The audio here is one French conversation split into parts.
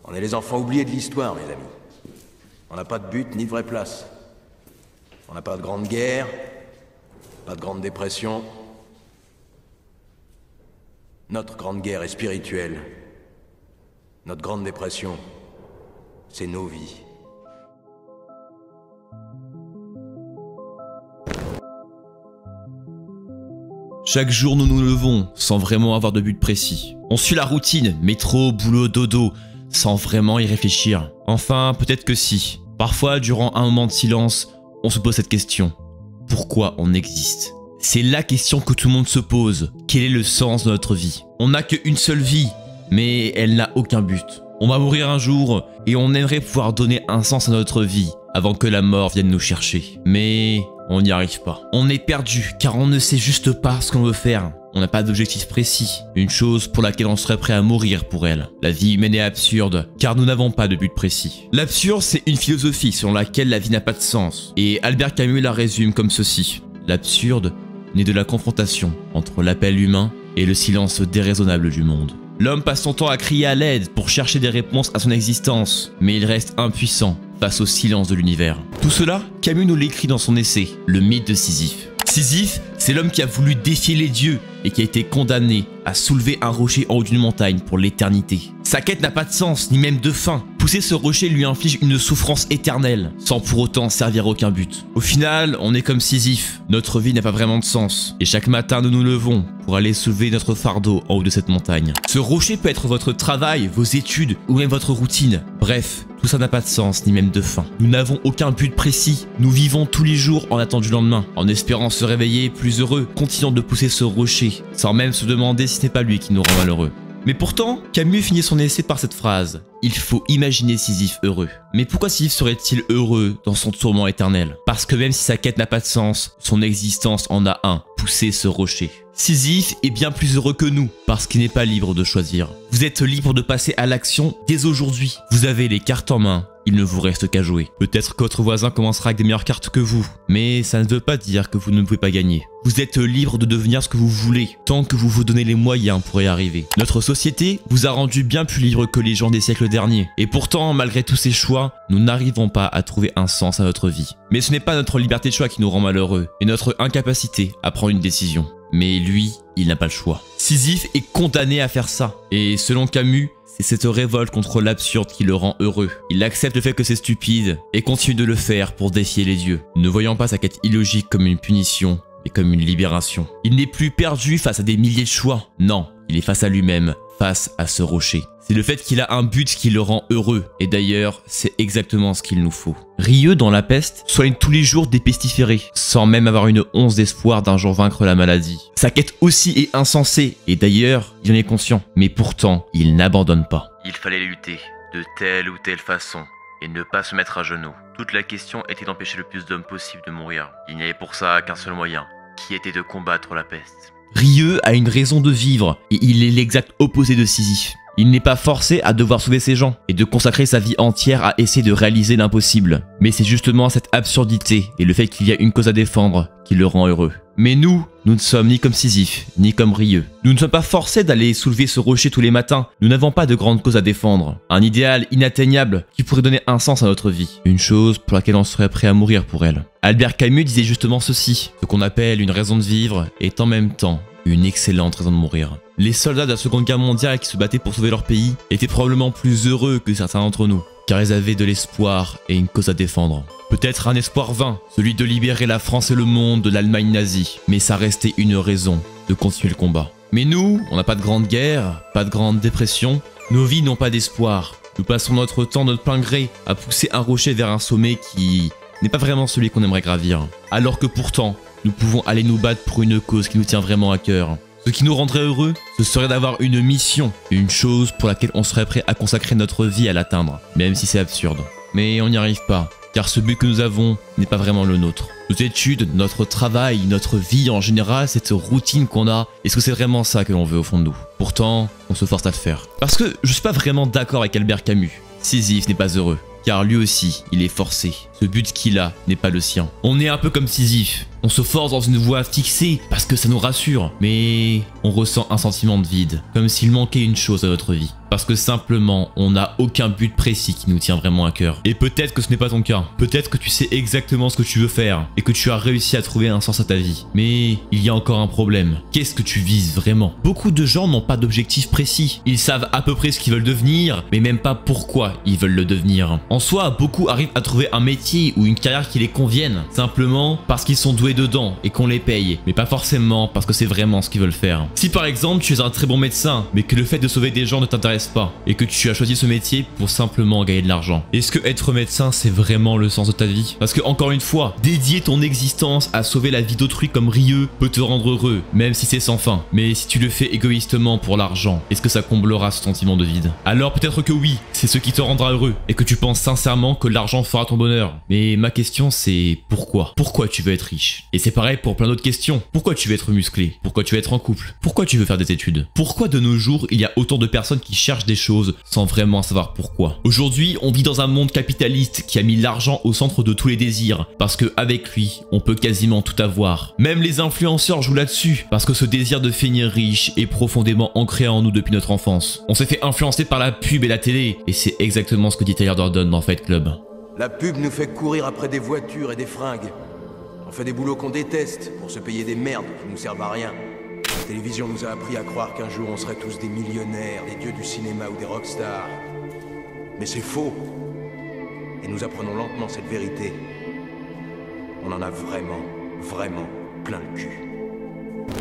On est les enfants oubliés de l'histoire, mes amis. On n'a pas de but ni de vraie place. On n'a pas de grande guerre, pas de grande dépression. Notre grande guerre est spirituelle. Notre grande dépression, c'est nos vies. Chaque jour, nous nous levons sans vraiment avoir de but précis. On suit la routine, métro, boulot, dodo, sans vraiment y réfléchir. Enfin, peut-être que si. Parfois, durant un moment de silence, on se pose cette question. Pourquoi on existe? C'est la question que tout le monde se pose. Quel est le sens de notre vie? On n'a qu'une seule vie, mais elle n'a aucun but. On va mourir un jour et on aimerait pouvoir donner un sens à notre vie avant que la mort vienne nous chercher. Mais on n'y arrive pas. On est perdu car on ne sait juste pas ce qu'on veut faire. On n'a pas d'objectif précis, une chose pour laquelle on serait prêt à mourir pour elle. La vie humaine est absurde, car nous n'avons pas de but précis. L'absurde, c'est une philosophie selon laquelle la vie n'a pas de sens. Et Albert Camus la résume comme ceci. L'absurde naît de la confrontation entre l'appel humain et le silence déraisonnable du monde. L'homme passe son temps à crier à l'aide pour chercher des réponses à son existence, mais il reste impuissant face au silence de l'univers. Tout cela, Camus nous l'écrit dans son essai, Le mythe de Sisyphe. Sisyphe, c'est l'homme qui a voulu défier les dieux et qui a été condamné à soulever un rocher en haut d'une montagne pour l'éternité. Sa quête n'a pas de sens, ni même de fin. Pousser ce rocher lui inflige une souffrance éternelle, sans pour autant servir aucun but. Au final, on est comme Sisyphe, notre vie n'a pas vraiment de sens, et chaque matin nous nous levons pour aller soulever notre fardeau en haut de cette montagne. Ce rocher peut être votre travail, vos études, ou même votre routine. Bref, tout ça n'a pas de sens, ni même de fin. Nous n'avons aucun but précis, nous vivons tous les jours en attendant du lendemain, en espérant se réveiller plus heureux, continuant de pousser ce rocher, sans même se demander si ce n'est pas lui qui nous rend malheureux. Mais pourtant, Camus finit son essai par cette phrase. Il faut imaginer Sisyphe heureux. Mais pourquoi Sisyphe serait-il heureux dans son tourment éternel? Parce que même si sa quête n'a pas de sens, son existence en a un, pousser ce rocher. Sisyphe est bien plus heureux que nous, parce qu'il n'est pas libre de choisir. Vous êtes libre de passer à l'action dès aujourd'hui. Vous avez les cartes en main. Il ne vous reste qu'à jouer. Peut-être que votre voisin commencera avec des meilleures cartes que vous, mais ça ne veut pas dire que vous ne pouvez pas gagner. Vous êtes libre de devenir ce que vous voulez, tant que vous vous donnez les moyens pour y arriver. Notre société vous a rendu bien plus libre que les gens des siècles derniers. Et pourtant, malgré tous ces choix, nous n'arrivons pas à trouver un sens à notre vie. Mais ce n'est pas notre liberté de choix qui nous rend malheureux, mais notre incapacité à prendre une décision. Mais lui, il n'a pas le choix. Sisyphe est condamné à faire ça. Et selon Camus, c'est cette révolte contre l'absurde qui le rend heureux. Il accepte le fait que c'est stupide et continue de le faire pour défier les dieux, ne voyant pas sa quête illogique comme une punition, mais comme une libération. Il n'est plus perdu face à des milliers de choix. Non, il est face à lui-même, face à ce rocher. C'est le fait qu'il a un but qui le rend heureux. Et d'ailleurs, c'est exactement ce qu'il nous faut. Rieux, dans La Peste, soigne tous les jours des pestiférés, sans même avoir une once d'espoir d'un jour vaincre la maladie. Sa quête aussi est insensée, et d'ailleurs, il en est conscient. Mais pourtant, il n'abandonne pas. Il fallait lutter, de telle ou telle façon, et ne pas se mettre à genoux. Toute la question était d'empêcher le plus d'hommes possible de mourir. Il n'y avait pour ça qu'un seul moyen, qui était de combattre la peste. Rieux a une raison de vivre, et il est l'exact opposé de Sisyphe. Il n'est pas forcé à devoir sauver ses gens et de consacrer sa vie entière à essayer de réaliser l'impossible. Mais c'est justement cette absurdité et le fait qu'il y a une cause à défendre qui le rend heureux. Mais nous ne sommes ni comme Sisyphe, ni comme Rieux. Nous ne sommes pas forcés d'aller soulever ce rocher tous les matins. Nous n'avons pas de grande cause à défendre. Un idéal inatteignable qui pourrait donner un sens à notre vie. Une chose pour laquelle on serait prêt à mourir pour elle. Albert Camus disait justement ceci. Ce qu'on appelle une raison de vivre est en même temps une excellente raison de mourir. Les soldats de la Seconde Guerre mondiale qui se battaient pour sauver leur pays étaient probablement plus heureux que certains d'entre nous, car ils avaient de l'espoir et une cause à défendre. Peut-être un espoir vain, celui de libérer la France et le monde de l'Allemagne nazie, mais ça restait une raison de continuer le combat. Mais nous, on n'a pas de grande guerre, pas de grande dépression, nos vies n'ont pas d'espoir. Nous passons notre temps de notre plein gré à pousser un rocher vers un sommet qui n'est pas vraiment celui qu'on aimerait gravir. Alors que pourtant, nous pouvons aller nous battre pour une cause qui nous tient vraiment à cœur. Ce qui nous rendrait heureux, ce serait d'avoir une mission, une chose pour laquelle on serait prêt à consacrer notre vie à l'atteindre, même si c'est absurde. Mais on n'y arrive pas, car ce but que nous avons n'est pas vraiment le nôtre. Nos études, notre travail, notre vie en général, cette routine qu'on a, est-ce que c'est vraiment ça que l'on veut au fond de nous? Pourtant, on se force à le faire. Parce que je suis pas vraiment d'accord avec Albert Camus. Sisyphe n'est pas heureux, car lui aussi, il est forcé. Ce but qu'il a n'est pas le sien. On est un peu comme Sisyphe. On se force dans une voie fixée parce que ça nous rassure, mais on ressent un sentiment de vide, comme s'il manquait une chose à notre vie. Parce que simplement, on n'a aucun but précis qui nous tient vraiment à cœur. Et peut-être que ce n'est pas ton cas. Peut-être que tu sais exactement ce que tu veux faire et que tu as réussi à trouver un sens à ta vie. Mais il y a encore un problème. Qu'est-ce que tu vises vraiment? Beaucoup de gens n'ont pas d'objectif précis. Ils savent à peu près ce qu'ils veulent devenir, mais même pas pourquoi ils veulent le devenir. En soi, beaucoup arrivent à trouver un métier ou une carrière qui les convienne, simplement parce qu'ils sont doués dedans et qu'on les paye, mais pas forcément parce que c'est vraiment ce qu'ils veulent faire. Si par exemple tu es un très bon médecin, mais que le fait de sauver des gens ne t'intéresse pas et que tu as choisi ce métier pour simplement gagner de l'argent, est-ce que être médecin c'est vraiment le sens de ta vie? Parce que encore une fois, dédier ton existence à sauver la vie d'autrui comme Rieux peut te rendre heureux, même si c'est sans fin. Mais si tu le fais égoïstement pour l'argent, est-ce que ça comblera ce sentiment de vide? Alors peut-être que oui, c'est ce qui te rendra heureux et que tu penses sincèrement que l'argent fera ton bonheur. Mais ma question c'est pourquoi? Pourquoi tu veux être riche? Et c'est pareil pour plein d'autres questions. Pourquoi tu veux être musclé? Pourquoi tu veux être en couple? Pourquoi tu veux faire des études? Pourquoi de nos jours il y a autant de personnes qui cherchent des choses sans vraiment savoir pourquoi? Aujourd'hui, on vit dans un monde capitaliste qui a mis l'argent au centre de tous les désirs parce que avec lui, on peut quasiment tout avoir. Même les influenceurs jouent là-dessus parce que ce désir de finir riche est profondément ancré en nous depuis notre enfance. On s'est fait influencer par la pub et la télé et c'est exactement ce que dit Tyler Durden dans Fight Club. La pub nous fait courir après des voitures et des fringues. On fait des boulots qu'on déteste pour se payer des merdes qui nous servent à rien. La télévision nous a appris à croire qu'un jour on serait tous des millionnaires, des dieux du cinéma ou des rockstars. Mais c'est faux. Et nous apprenons lentement cette vérité. On en a vraiment, vraiment plein le cul.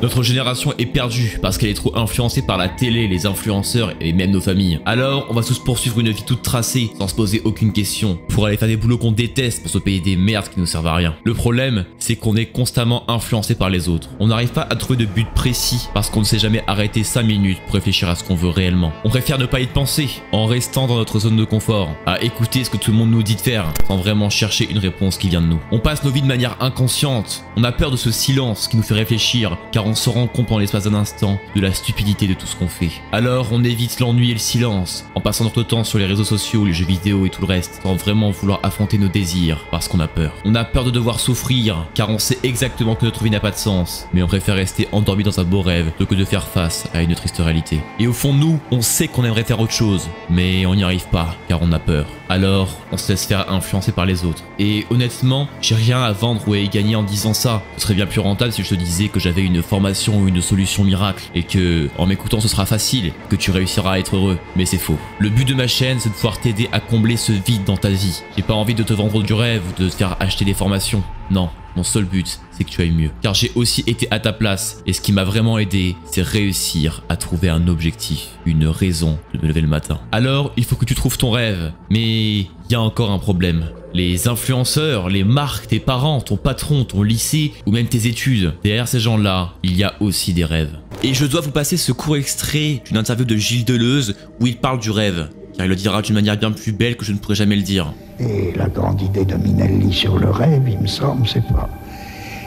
Notre génération est perdue parce qu'elle est trop influencée par la télé, les influenceurs et même nos familles. Alors, on va tous poursuivre une vie toute tracée sans se poser aucune question pour aller faire des boulots qu'on déteste pour se payer des merdes qui nous servent à rien. Le problème, c'est qu'on est constamment influencé par les autres. On n'arrive pas à trouver de but précis parce qu'on ne s'est jamais arrêté 5 minutes pour réfléchir à ce qu'on veut réellement. On préfère ne pas y penser en restant dans notre zone de confort, à écouter ce que tout le monde nous dit de faire sans vraiment chercher une réponse qui vient de nous. On passe nos vies de manière inconsciente. On a peur de ce silence qui nous fait réfléchir car on se rend compte en l'espace d'un instant de la stupidité de tout ce qu'on fait. Alors on évite l'ennui et le silence en passant notre temps sur les réseaux sociaux, les jeux vidéo et tout le reste sans vraiment vouloir affronter nos désirs parce qu'on a peur. On a peur de devoir souffrir car on sait exactement que notre vie n'a pas de sens, mais on préfère rester endormi dans un beau rêve plutôt que de faire face à une triste réalité. Et au fond de nous, on sait qu'on aimerait faire autre chose, mais on n'y arrive pas car on a peur. Alors on se laisse faire influencer par les autres. Et honnêtement, j'ai rien à vendre ou à y gagner en disant ça. Ce serait bien plus rentable si je te disais que j'avais une formation ou une solution miracle et que en m'écoutant ce sera facile, que tu réussiras à être heureux. Mais c'est faux. Le but de ma chaîne, c'est de pouvoir t'aider à combler ce vide dans ta vie. J'ai pas envie de te vendre du rêve ou de te faire acheter des formations. Non, mon seul but, c'est que tu ailles mieux. Car j'ai aussi été à ta place et ce qui m'a vraiment aidé, c'est réussir à trouver un objectif, une raison de me lever le matin. Alors, il faut que tu trouves ton rêve. Mais il y a encore un problème. Les influenceurs, les marques, tes parents, ton patron, ton lycée ou même tes études. Derrière ces gens-là, il y a aussi des rêves. Et je dois vous passer ce court extrait d'une interview de Gilles Deleuze où il parle du rêve. Car il le dira d'une manière bien plus belle que je ne pourrais jamais le dire. Et la grande idée de Minelli sur le rêve, il me semble,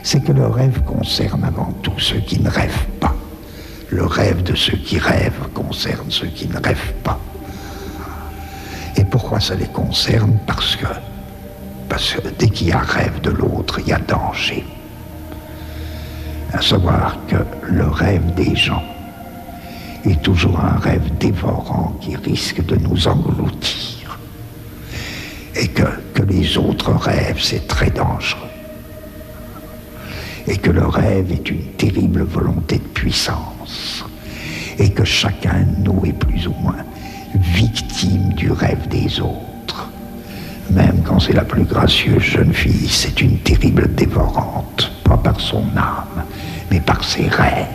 c'est que le rêve concerne avant tout ceux qui ne rêvent pas. Le rêve de ceux qui rêvent concerne ceux qui ne rêvent pas. Et pourquoi ça les concerne? Parce que dès qu'il y a rêve de l'autre, il y a danger. À savoir que le rêve des gens est toujours un rêve dévorant qui risque de nous engloutir. Et que les autres rêves, c'est très dangereux. Et que le rêve est une terrible volonté de puissance. Et que chacun de nous est plus ou moins victime du rêve des autres. Même quand c'est la plus gracieuse jeune fille, c'est une terrible dévorante. Pas par son âme, mais par ses rêves.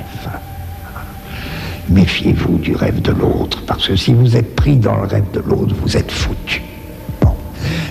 Méfiez-vous du rêve de l'autre, parce que si vous êtes pris dans le rêve de l'autre, vous êtes foutu. Bon,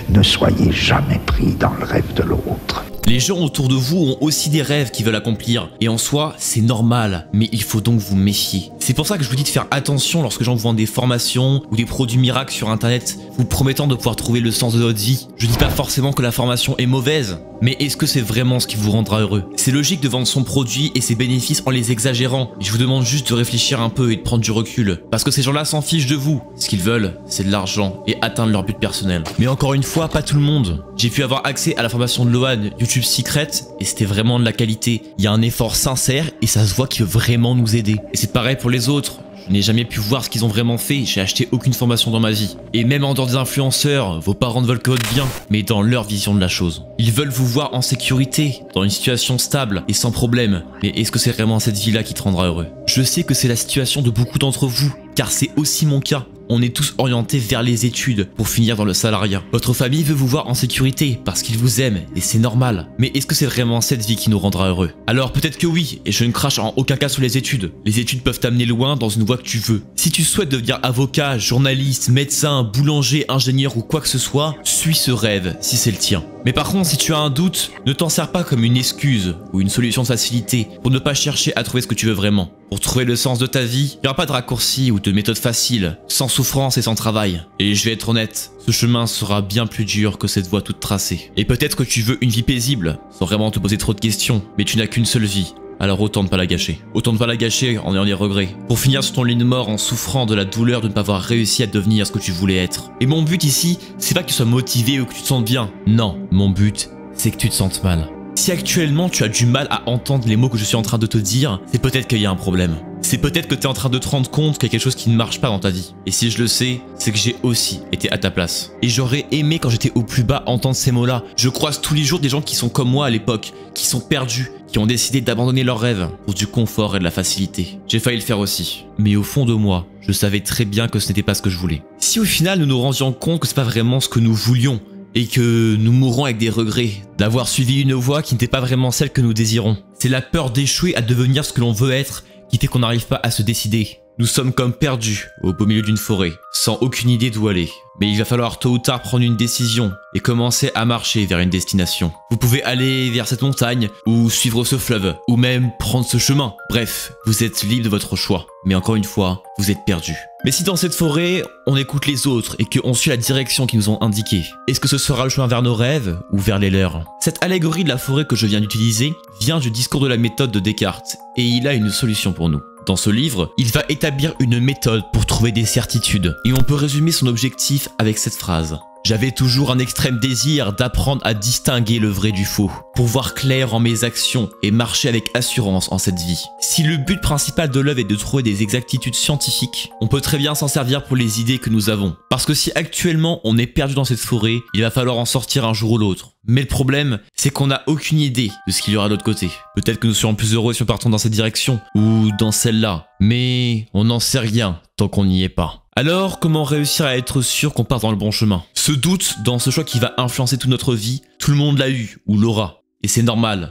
ne soyez jamais pris dans le rêve de l'autre. Les gens autour de vous ont aussi des rêves qu'ils veulent accomplir. Et en soi, c'est normal, mais il faut donc vous méfier. C'est pour ça que je vous dis de faire attention lorsque j'en vends des formations ou des produits miracles sur internet, vous promettant de pouvoir trouver le sens de votre vie. Je dis pas forcément que la formation est mauvaise, mais est-ce que c'est vraiment ce qui vous rendra heureux? C'est logique de vendre son produit et ses bénéfices en les exagérant. Je vous demande juste de réfléchir un peu et de prendre du recul. Parce que ces gens-là s'en fichent de vous. Ce qu'ils veulent, c'est de l'argent et atteindre leur but personnel. Mais encore une fois, pas tout le monde. J'ai pu avoir accès à la formation de Lohan, YouTube YouTube Secret et c'était vraiment de la qualité. Il y a un effort sincère et ça se voit qu'il veut vraiment nous aider. Et c'est pareil pour les autres. Je n'ai jamais pu voir ce qu'ils ont vraiment fait, j'ai acheté aucune formation dans ma vie. Et même en dehors des influenceurs, vos parents ne veulent que votre bien, mais dans leur vision de la chose. Ils veulent vous voir en sécurité, dans une situation stable et sans problème. Mais est-ce que c'est vraiment cette vie-là qui te rendra heureux? Je sais que c'est la situation de beaucoup d'entre vous, car c'est aussi mon cas. On est tous orientés vers les études pour finir dans le salariat. Votre famille veut vous voir en sécurité parce qu'ils vous aiment et c'est normal. Mais est-ce que c'est vraiment cette vie qui nous rendra heureux? Alors peut-être que oui, et je ne crache en aucun cas sur les études. Les études peuvent t'amener loin dans une voie que tu veux. Si tu souhaites devenir avocat, journaliste, médecin, boulanger, ingénieur ou quoi que ce soit, suis ce rêve si c'est le tien. Mais par contre, si tu as un doute, ne t'en sers pas comme une excuse ou une solution de facilité pour ne pas chercher à trouver ce que tu veux vraiment. Pour trouver le sens de ta vie, il n'y aura pas de raccourci ou de méthode facile, sans souffrance et sans travail. Et je vais être honnête, ce chemin sera bien plus dur que cette voie toute tracée. Et peut-être que tu veux une vie paisible, sans vraiment te poser trop de questions, mais tu n'as qu'une seule vie. Alors autant ne pas la gâcher. Autant ne pas la gâcher en ayant des regrets. Pour finir sur ton lit de mort en souffrant de la douleur de ne pas avoir réussi à devenir ce que tu voulais être. Et mon but ici, c'est pas que tu sois motivé ou que tu te sentes bien. Non, mon but, c'est que tu te sentes mal. Si actuellement tu as du mal à entendre les mots que je suis en train de te dire, c'est peut-être qu'il y a un problème. C'est peut-être que tu es en train de te rendre compte qu'il y a quelque chose qui ne marche pas dans ta vie. Et si je le sais, c'est que j'ai aussi été à ta place. Et j'aurais aimé quand j'étais au plus bas entendre ces mots-là. Je croise tous les jours des gens qui sont comme moi à l'époque, qui sont perdus, qui ont décidé d'abandonner leurs rêves pour du confort et de la facilité. J'ai failli le faire aussi. Mais au fond de moi, je savais très bien que ce n'était pas ce que je voulais. Si au final nous nous rendions compte que c'est pas vraiment ce que nous voulions, et que nous mourrons avec des regrets d'avoir suivi une voie qui n'était pas vraiment celle que nous désirons. C'est la peur d'échouer à devenir ce que l'on veut être qui fait qu'on n'arrive pas à se décider. Nous sommes comme perdus au beau milieu d'une forêt, sans aucune idée d'où aller. Mais il va falloir tôt ou tard prendre une décision et commencer à marcher vers une destination. Vous pouvez aller vers cette montagne, ou suivre ce fleuve, ou même prendre ce chemin. Bref, vous êtes libre de votre choix. Mais encore une fois, vous êtes perdu. Mais si dans cette forêt, on écoute les autres et qu'on suit la direction qu'ils nous ont indiquée, est-ce que ce sera le chemin vers nos rêves ou vers les leurs? Cette allégorie de la forêt que je viens d'utiliser vient du discours de la méthode de Descartes, et il a une solution pour nous. Dans ce livre, il va établir une méthode pour trouver des certitudes, et on peut résumer son objectif avec cette phrase. J'avais toujours un extrême désir d'apprendre à distinguer le vrai du faux, pour voir clair en mes actions et marcher avec assurance en cette vie. Si le but principal de l'œuvre est de trouver des exactitudes scientifiques, on peut très bien s'en servir pour les idées que nous avons. Parce que si actuellement on est perdu dans cette forêt, il va falloir en sortir un jour ou l'autre. Mais le problème, c'est qu'on n'a aucune idée de ce qu'il y aura de l'autre côté. Peut-être que nous serons plus heureux si nous partons dans cette direction, ou dans celle-là. Mais on n'en sait rien tant qu'on n'y est pas. Alors, comment réussir à être sûr qu'on part dans le bon chemin? Ce doute dans ce choix qui va influencer toute notre vie, tout le monde l'a eu ou l'aura. Et c'est normal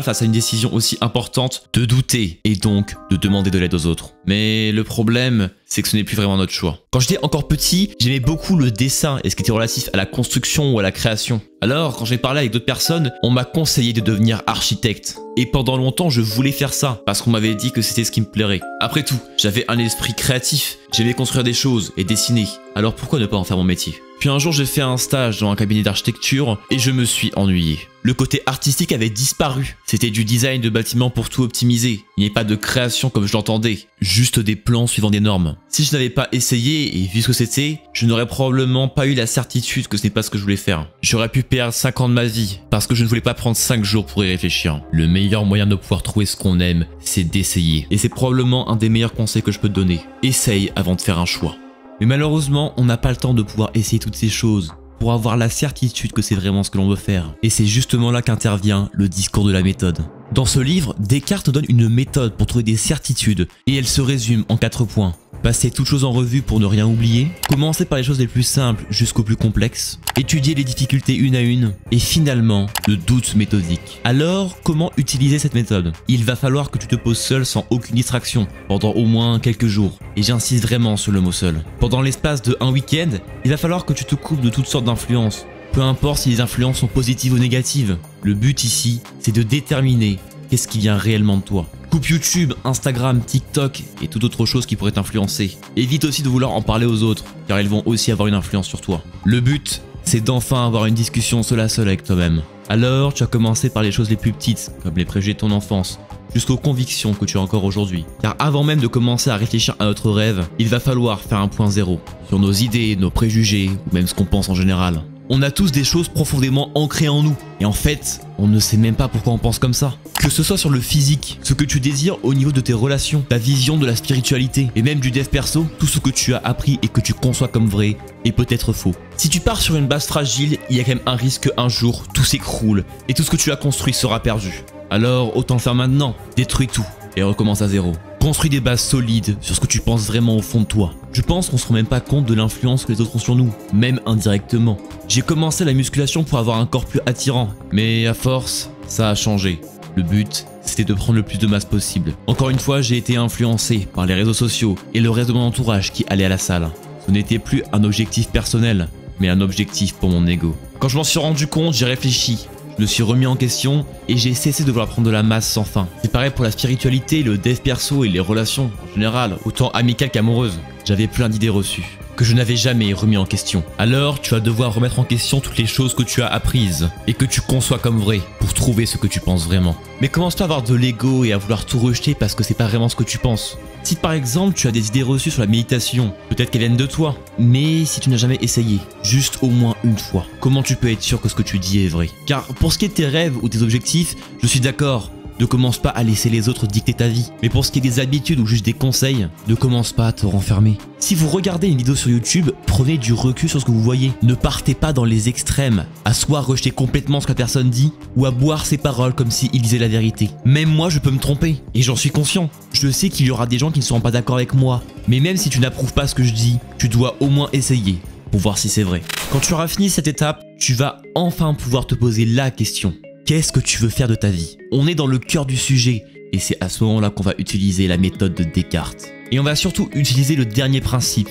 face à une décision aussi importante de douter et donc de demander de l'aide aux autres. Mais le problème, c'est que ce n'est plus vraiment notre choix. Quand j'étais encore petit, j'aimais beaucoup le dessin et ce qui était relatif à la construction ou à la création. Alors, quand j'ai parlé avec d'autres personnes, on m'a conseillé de devenir architecte. Et pendant longtemps, je voulais faire ça parce qu'on m'avait dit que c'était ce qui me plairait. Après tout, j'avais un esprit créatif, j'aimais construire des choses et dessiner. Alors pourquoi ne pas en faire mon métier? Puis un jour, j'ai fait un stage dans un cabinet d'architecture et je me suis ennuyé. Le côté artistique avait disparu. C'était du design de bâtiments pour tout optimiser. Il n'y avait pas de création comme je l'entendais, juste des plans suivant des normes. Si je n'avais pas essayé et vu ce que c'était, je n'aurais probablement pas eu la certitude que ce n'est pas ce que je voulais faire. J'aurais pu perdre 5 ans de ma vie parce que je ne voulais pas prendre 5 jours pour y réfléchir. Le meilleur moyen de pouvoir trouver ce qu'on aime, c'est d'essayer. Et c'est probablement un des meilleurs conseils que je peux te donner. Essaye avant de faire un choix. Mais malheureusement, on n'a pas le temps de pouvoir essayer toutes ces choses pour avoir la certitude que c'est vraiment ce que l'on veut faire. Et c'est justement là qu'intervient le discours de la méthode. Dans ce livre, Descartes donne une méthode pour trouver des certitudes et elle se résume en 4 points. Passer toutes choses en revue pour ne rien oublier, commencer par les choses les plus simples jusqu'aux plus complexes, étudier les difficultés une à une et finalement le doute méthodique. Alors, comment utiliser cette méthode? Il va falloir que tu te poses seul sans aucune distraction pendant au moins quelques jours. Et j'insiste vraiment sur le mot seul. Pendant l'espace de un week-end, il va falloir que tu te coupes de toutes sortes d'influences. Peu importe si les influences sont positives ou négatives. Le but ici, c'est de déterminer qu'est-ce qui vient réellement de toi. Coupe YouTube, Instagram, TikTok et toute autre chose qui pourrait t'influencer. Évite aussi de vouloir en parler aux autres, car ils vont aussi avoir une influence sur toi. Le but, c'est d'enfin avoir une discussion seul à seul avec toi-même. Alors, tu as commencé par les choses les plus petites, comme les préjugés de ton enfance, jusqu'aux convictions que tu as encore aujourd'hui. Car avant même de commencer à réfléchir à notre rêve, il va falloir faire un point zéro sur nos idées, nos préjugés, ou même ce qu'on pense en général. On a tous des choses profondément ancrées en nous. Et en fait, on ne sait même pas pourquoi on pense comme ça. Que ce soit sur le physique, ce que tu désires au niveau de tes relations, ta vision de la spiritualité, et même du dev perso, tout ce que tu as appris et que tu conçois comme vrai est peut-être faux. Si tu pars sur une base fragile, il y a quand même un risque qu'un jour, tout s'écroule et tout ce que tu as construit sera perdu. Alors autant le faire maintenant, détruis tout et recommence à zéro. Construis des bases solides sur ce que tu penses vraiment au fond de toi. Je pense qu'on se rend même pas compte de l'influence que les autres ont sur nous, même indirectement. J'ai commencé la musculation pour avoir un corps plus attirant, mais à force, ça a changé. Le but, c'était de prendre le plus de masse possible. Encore une fois, j'ai été influencé par les réseaux sociaux et le reste de mon entourage qui allait à la salle. Ce n'était plus un objectif personnel, mais un objectif pour mon ego. Quand je m'en suis rendu compte, j'ai réfléchi. Je me suis remis en question et j'ai cessé de vouloir prendre de la masse sans fin. C'est pareil pour la spiritualité, le dev perso et les relations en général, autant amicales qu'amoureuses. J'avais plein d'idées reçues que je n'avais jamais remis en question. Alors tu vas devoir remettre en question toutes les choses que tu as apprises et que tu conçois comme vraies pour trouver ce que tu penses vraiment. Mais commence pas à avoir de l'ego et à vouloir tout rejeter parce que c'est pas vraiment ce que tu penses. Si par exemple tu as des idées reçues sur la méditation, peut-être qu'elles viennent de toi, mais si tu n'as jamais essayé, juste au moins une fois, comment tu peux être sûr que ce que tu dis est vrai? Car pour ce qui est de tes rêves ou tes objectifs, je suis d'accord, ne commence pas à laisser les autres dicter ta vie. Mais pour ce qui est des habitudes ou juste des conseils, ne commence pas à te renfermer. Si vous regardez une vidéo sur YouTube, prenez du recul sur ce que vous voyez. Ne partez pas dans les extrêmes, à soit rejeter complètement ce que la personne dit, ou à boire ses paroles comme s'il disait la vérité. Même moi, je peux me tromper, et j'en suis conscient. Je sais qu'il y aura des gens qui ne seront pas d'accord avec moi, mais même si tu n'approuves pas ce que je dis, tu dois au moins essayer pour voir si c'est vrai. Quand tu auras fini cette étape, tu vas enfin pouvoir te poser la question. Qu'est-ce que tu veux faire de ta vie? On est dans le cœur du sujet et c'est à ce moment-là qu'on va utiliser la méthode de Descartes. Et on va surtout utiliser le dernier principe,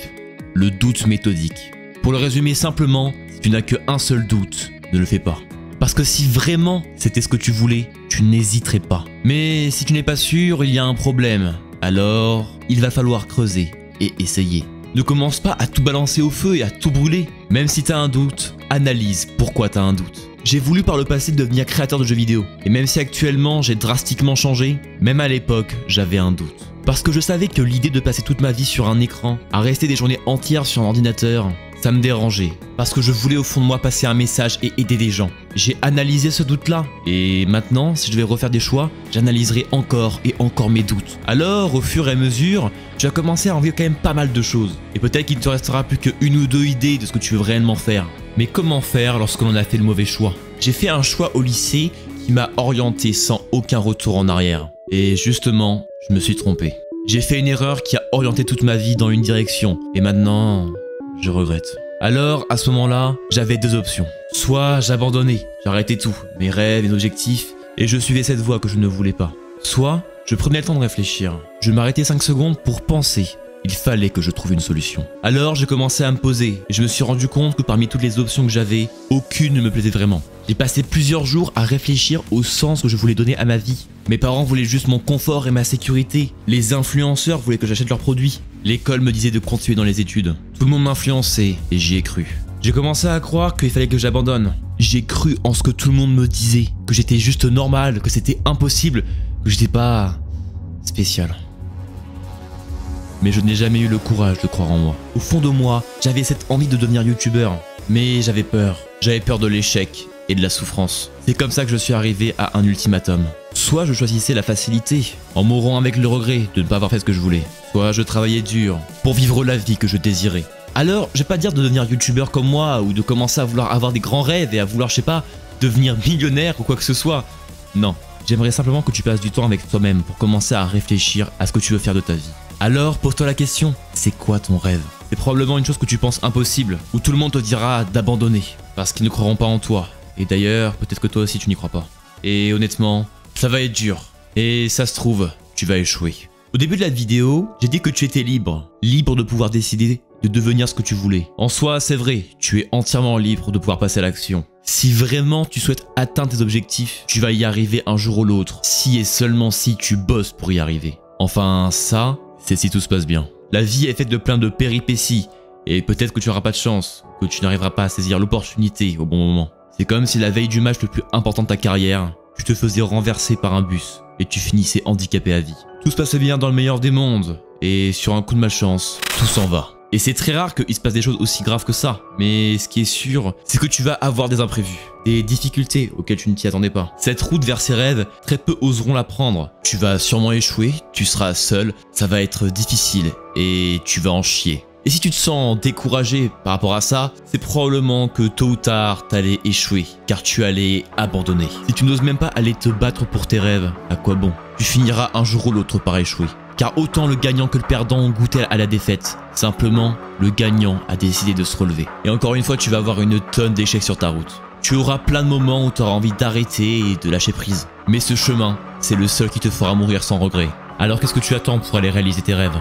le doute méthodique. Pour le résumer simplement, si tu n'as qu'un seul doute, ne le fais pas. Parce que si vraiment c'était ce que tu voulais, tu n'hésiterais pas. Mais si tu n'es pas sûr, il y a un problème. Alors, il va falloir creuser et essayer. Ne commence pas à tout balancer au feu et à tout brûler. Même si tu as un doute, analyse pourquoi tu as un doute. J'ai voulu par le passé devenir créateur de jeux vidéo, et même si actuellement j'ai drastiquement changé, même à l'époque j'avais un doute. Parce que je savais que l'idée de passer toute ma vie sur un écran, à rester des journées entières sur un ordinateur, ça me dérangeait. Parce que je voulais au fond de moi passer un message et aider des gens. J'ai analysé ce doute-là, et maintenant, si je vais refaire des choix, j'analyserai encore et encore mes doutes. Alors, au fur et à mesure, tu vas commencer à envier quand même pas mal de choses. Et peut-être qu'il ne te restera plus qu'une ou deux idées de ce que tu veux réellement faire. Mais comment faire lorsque l'on a fait le mauvais choix? J'ai fait un choix au lycée qui m'a orienté sans aucun retour en arrière. Et justement, je me suis trompé. J'ai fait une erreur qui a orienté toute ma vie dans une direction. Et maintenant, je regrette. Alors, à ce moment-là, j'avais deux options. Soit j'abandonnais, j'arrêtais tout, mes rêves, mes objectifs, et je suivais cette voie que je ne voulais pas. Soit je prenais le temps de réfléchir. Je m'arrêtais 5 secondes pour penser. Il fallait que je trouve une solution. Alors j'ai commencé à me poser et je me suis rendu compte que parmi toutes les options que j'avais, aucune ne me plaisait vraiment. J'ai passé plusieurs jours à réfléchir au sens que je voulais donner à ma vie. Mes parents voulaient juste mon confort et ma sécurité. Les influenceurs voulaient que j'achète leurs produits. L'école me disait de continuer dans les études. Tout le monde m'influençait et j'y ai cru. J'ai commencé à croire qu'il fallait que j'abandonne. J'ai cru en ce que tout le monde me disait, que j'étais juste normal, que c'était impossible, que j'étais pas spécial. Mais je n'ai jamais eu le courage de croire en moi. Au fond de moi, j'avais cette envie de devenir youtubeur. Mais j'avais peur. J'avais peur de l'échec et de la souffrance. C'est comme ça que je suis arrivé à un ultimatum. Soit je choisissais la facilité, en mourant avec le regret de ne pas avoir fait ce que je voulais. Soit je travaillais dur pour vivre la vie que je désirais. Alors, je vais pas dire de devenir youtubeur comme moi ou de commencer à vouloir avoir des grands rêves et à vouloir, je sais pas, devenir millionnaire ou quoi que ce soit. Non, j'aimerais simplement que tu passes du temps avec toi-même pour commencer à réfléchir à ce que tu veux faire de ta vie. Alors, pose-toi la question, c'est quoi ton rêve? C'est probablement une chose que tu penses impossible, où tout le monde te dira d'abandonner, parce qu'ils ne croiront pas en toi. Et d'ailleurs, peut-être que toi aussi tu n'y crois pas. Et honnêtement, ça va être dur. Et ça se trouve, tu vas échouer. Au début de la vidéo, j'ai dit que tu étais libre. Libre de pouvoir décider de devenir ce que tu voulais. En soi, c'est vrai, tu es entièrement libre de pouvoir passer à l'action. Si vraiment tu souhaites atteindre tes objectifs, tu vas y arriver un jour ou l'autre. Si et seulement si tu bosses pour y arriver. Enfin, ça, c'est si tout se passe bien. La vie est faite de plein de péripéties, et peut-être que tu n'auras pas de chance, que tu n'arriveras pas à saisir l'opportunité au bon moment. C'est comme si la veille du match le plus important de ta carrière, tu te faisais renverser par un bus, et tu finissais handicapé à vie. Tout se passait bien dans le meilleur des mondes, et sur un coup de malchance, tout s'en va. Et c'est très rare qu'il se passe des choses aussi graves que ça. Mais ce qui est sûr, c'est que tu vas avoir des imprévus, des difficultés auxquelles tu ne t'y attendais pas. Cette route vers ces rêves, très peu oseront la prendre. Tu vas sûrement échouer, tu seras seul, ça va être difficile et tu vas en chier. Et si tu te sens découragé par rapport à ça, c'est probablement que tôt ou tard t'allais échouer, car tu allais abandonner. Si tu n'oses même pas aller te battre pour tes rêves, à quoi bon? Tu finiras un jour ou l'autre par échouer. Car autant le gagnant que le perdant ont goûté à la défaite. Simplement, le gagnant a décidé de se relever. Et encore une fois, tu vas avoir une tonne d'échecs sur ta route. Tu auras plein de moments où tu auras envie d'arrêter et de lâcher prise. Mais ce chemin, c'est le seul qui te fera mourir sans regret. Alors qu'est-ce que tu attends pour aller réaliser tes rêves ?